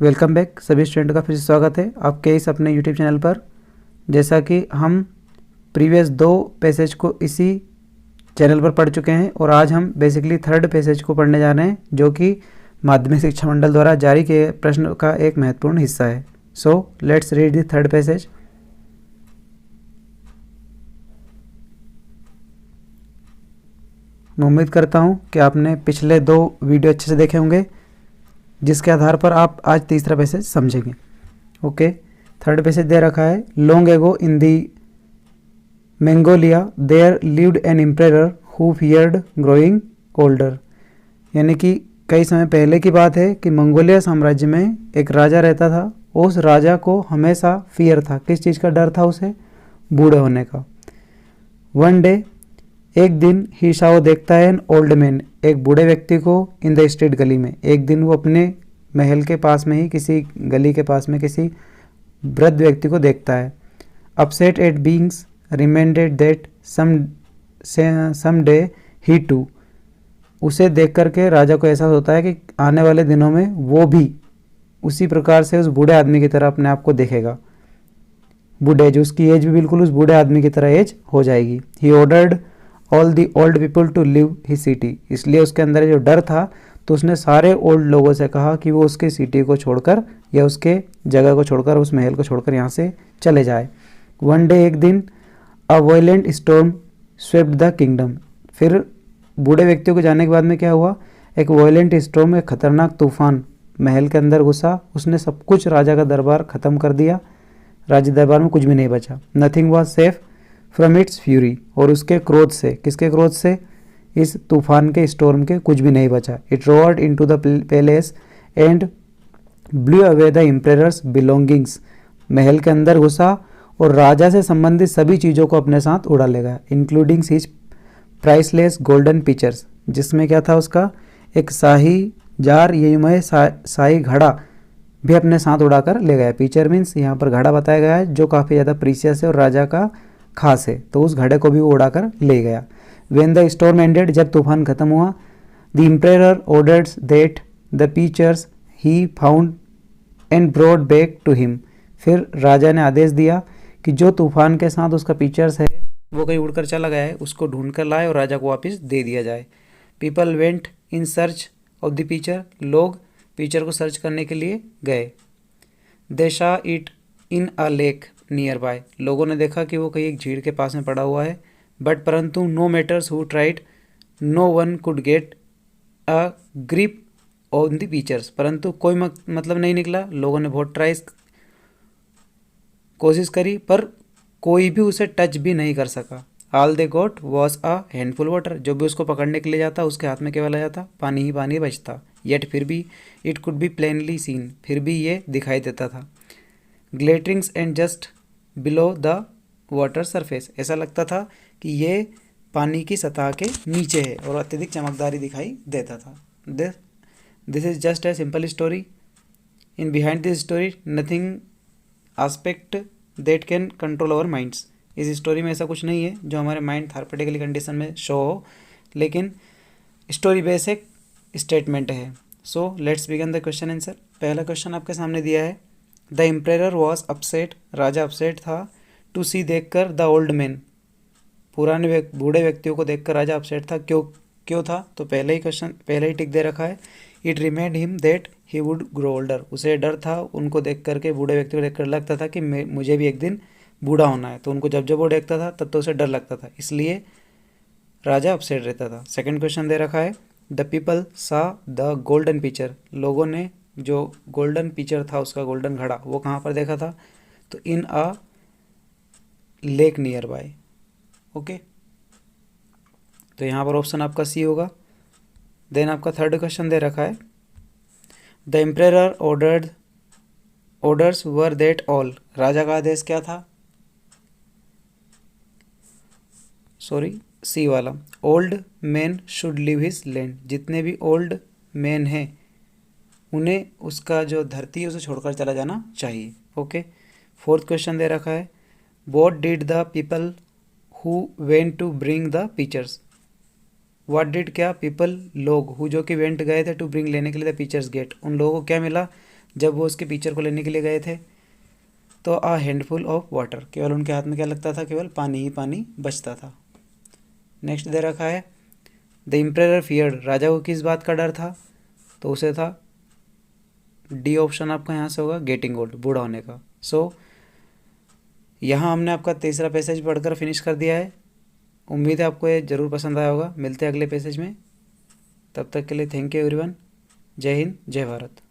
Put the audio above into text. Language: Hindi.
वेलकम बैक सभी स्टूडेंट का फिर से स्वागत है आपके इस अपने यूट्यूब चैनल पर। जैसा कि हम प्रीवियस 2 पैसेज को इसी चैनल पर पढ़ चुके हैं और आज हम बेसिकली थर्ड पैसेज को पढ़ने जा रहे हैं, जो कि माध्यमिक शिक्षा मंडल द्वारा जारी किए प्रश्न का एक महत्वपूर्ण हिस्सा है। So let's read the third passage. मैं उम्मीद करता हूँ कि आपने पिछले 2 वीडियो अच्छे से देखे होंगे, जिसके आधार पर आप आज तीसरा पैसेज समझेंगे। ओके, थर्ड पैसेज दे रखा है, long ago in the Mongolia there lived an emperor who feared growing older. यानी कि कई समय पहले की बात है कि मंगोलिया साम्राज्य में एक राजा रहता था। उस राजा को हमेशा फियर था, किस चीज़ का डर था उसे? बूढ़े होने का। वन डे, एक दिन, ही साव देखता है एन ओल्ड मैन, एक बूढ़े व्यक्ति को इन द स्ट्रीट, गली में। एक दिन वो अपने महल के पास में ही किसी गली के पास में किसी वृद्ध व्यक्ति को देखता है। Upset at beings reminded that some day he too, उसे देख करके राजा को एहसास होता है कि आने वाले दिनों में वो भी उसी प्रकार से उस बूढ़े आदमी की तरह अपने आप को देखेगा। बूढ़े जो उसकी एज भी बिल्कुल उस बूढ़े आदमी की तरह एज हो जाएगी। He ordered all the old people to live he city, इसलिए उसके अंदर जो डर था तो उसने सारे ओल्ड लोगों से कहा कि वो उसके सिटी को छोड़कर या उसके जगह को छोड़कर, उस महल को छोड़कर यहाँ से चले जाए। वन डे, एक दिन, अ violent storm swept the kingdom, फिर बूढ़े व्यक्तियों के जाने के बाद में क्या हुआ? एक वायलेंट स्टॉर्म, एक खतरनाक तूफान महल के अंदर घुसा। उसने सब कुछ, राजा का दरबार खत्म कर दिया। राज्य दरबार में कुछ भी नहीं बचा। Nothing was safe from its fury, और उसके क्रोध से, किसके क्रोध से? इस तूफान के, स्टॉर्म के, कुछ भी नहीं बचा। It roared into the palace and blew away the emperor's belongings, महल के अंदर घुसा और राजा से संबंधित सभी चीज़ों को अपने साथ उड़ा ले गया, including his priceless golden pictures, जिसमें क्या था उसका? एक शाही जार, ये मैं शाही घड़ा भी अपने साथ उड़ाकर ले गया। पिक्चर मीन्स यहाँ पर घड़ा बताया गया है जो काफ़ी ज़्यादा प्रीशियस है और राजा का खास है, तो उस घड़े को भी वो उड़ाकर ले गया। व्हेन द स्टॉर्म एंडेड, जब तूफान खत्म हुआ, the emperor ordered that the pictures he found and brought back to him, फिर राजा ने आदेश दिया कि जो तूफान के साथ उसका पिक्चर्स है वो कहीं उड़कर चला गया है, उसको ढूंढ कर लाए और राजा को वापस दे दिया जाए। People went in search of the picture, लोग पिक्चर को सर्च करने के लिए गए। They saw it in a lake nearby, लोगों ने देखा कि वो कहीं एक झील के पास में पड़ा हुआ है। बट परंतु no matters who tried, no one could get a grip on the pictures, परंतु कोई मतलब नहीं निकला। लोगों ने बहुत कोशिश करी पर कोई भी उसे टच भी नहीं कर सका। All they got was a handful water, जो भी उसको पकड़ने के लिए जाता उसके हाथ में केवल आ जाता पानी ही पानी बचता। येट, फिर भी, it could be plainly seen, फिर भी ये दिखाई देता था। Glitterings and just below the water surface, ऐसा लगता था कि ये पानी की सतह के नीचे है और अत्यधिक चमकदारी दिखाई देता था। This is just a simple story, in behind this story nothing aspect that can control our minds, इस स्टोरी में ऐसा कुछ नहीं है जो हमारे माइंड थायरपेटिकली कंडीशन में शो हो, लेकिन स्टोरी बेस एक स्टेटमेंट है। So let's begin the question answer. पहला क्वेश्चन आपके सामने दिया है, द एम्परर वॉज अपसेट, राजा अपसेट था, टू सी, देखकर, द ओल्ड मैन, पुराने बूढ़े व्यक्तियों को देखकर राजा अपसेट था। क्यों था? तो पहले ही टिक दे रखा है, it remained him that he would grow older, उसे डर था, उनको देख करके, बूढ़े व्यक्ति को देखकर लगता था कि मुझे भी एक दिन बूढ़ा होना है, तो उनको जब जब वो देखता था तब तो उसे डर लगता था, इसलिए राजा अपसेट रहता था। सेकंड क्वेश्चन दे रखा है, द पीपल सा द गोल्डन पिक्चर, लोगों ने जो गोल्डन पिक्चर था उसका, गोल्डन घड़ा, वो कहाँ पर देखा था? तो in a lake nearby. Okay, तो यहाँ पर ऑप्शन आपका सी होगा। देन आपका थर्ड क्वेश्चन दे रखा है, the emperor orders were that all, राजा का आदेश क्या था? सॉरी, सी वाला, old man should leave his land, जितने भी ओल्ड मैन हैं उन्हें उसका जो धरती है उसे छोड़कर चला जाना चाहिए। ओके, फोर्थ क्वेश्चन दे रखा है, what did the people who went to bring the pictures, what did, क्या, पीपल, लोग, हु जो कि वेंट गए थे, टू ब्रिंग, लेने के लिए, द पिक्चर्स गेट, उन लोगों को क्या मिला? जब वो उसके टीचर को लेने के लिए गए थे तो अ हैंडफुल ऑफ वाटर, केवल उनके हाथ में क्या लगता था, केवल पानी ही पानी बचता था। नेक्स्ट दे रखा है द इम्परर फियर्ड, राजा को किस बात का डर था, तो उसे था, डी ऑप्शन आपका यहाँ से होगा, गेटिंग ओल्ड, बूढ़ा होने का। सो यहाँ हमने आपका तीसरा पैसेज पढ़कर फिनिश कर दिया है। उम्मीद है आपको ये ज़रूर पसंद आया होगा। मिलते हैं अगले पैसेज में, तब तक के लिए थैंक यू एवरीवन। जय हिंद, जय भारत।